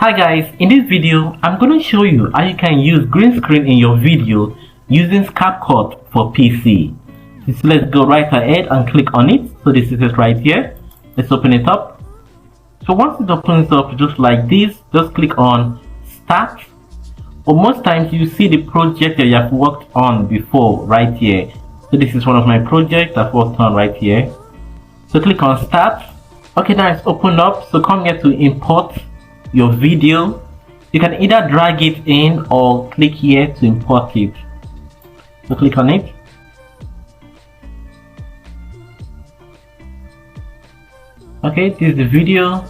Hi guys, in this video I'm going to show you how you can use green screen in your video using CapCut for PC. So let's go right ahead and click on it. So this is it right here. Let's open it up. So once it opens up just like this, just click on Start. Or most times you see the project that you have worked on before right here. So this is one of my projects I've worked on right here. So click on Start. Okay, now it's opened up. So come here to import your video. You can either drag it in or click here to import it. So click on it. Okay, this is the video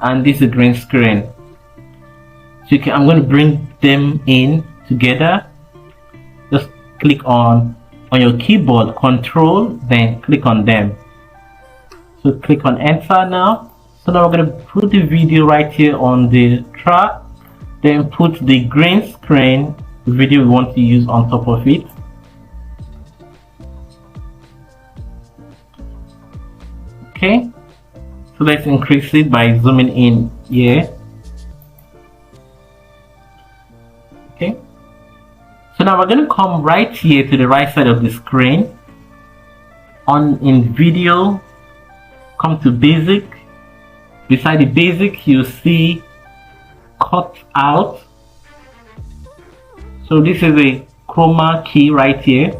and this is green screen. So I'm going to bring them in together. Just click on your keyboard Control, then click on them. So click on enter now. So now we're going to put the video right here on the track, then put the green screen video we want to use on top of it. Okay, so let's increase it by zooming in here. Okay, so now we're going to come right here to the right side of the screen. In video, come to basic. Beside the basic you see cut out. So this is a chroma key right here.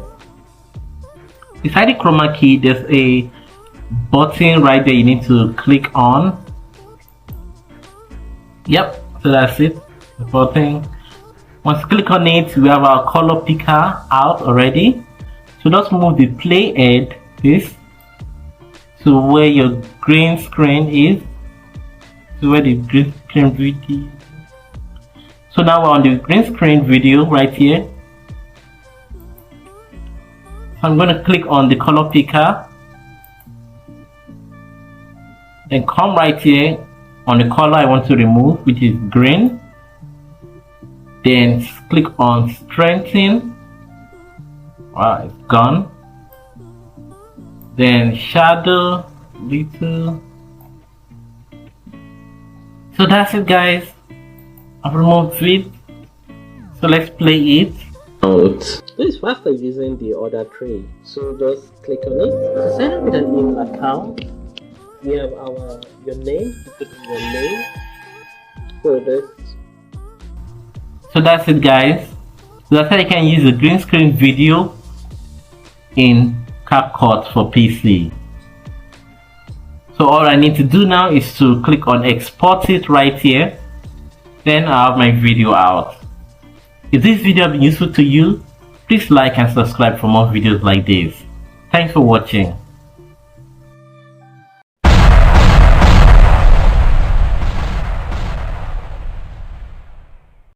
Beside the chroma key there's a button right there you need to click on. Yep, so that's it, the button. Once you click on it, we have our color picker out already. So just move the playhead this to where your green screen is, to where the green screen video. So now we're on the green screen video right here. So I'm going to click on the color picker, then come right here on the color I want to remove, which is green. Then click on strengthen. Wow, it's gone. Then shadow little. So that's it guys, I've removed it. So let's play it out. This is faster using the other tray. So just click on it, sign up with an email account. We have your name, you put in your name. So that's it guys. So that's how you can use a green screen video in CapCut for PC. So all I need to do now is to click on export it right here. Then I have my video out. If this video has been useful to you, please like and subscribe for more videos like this. Thanks for watching.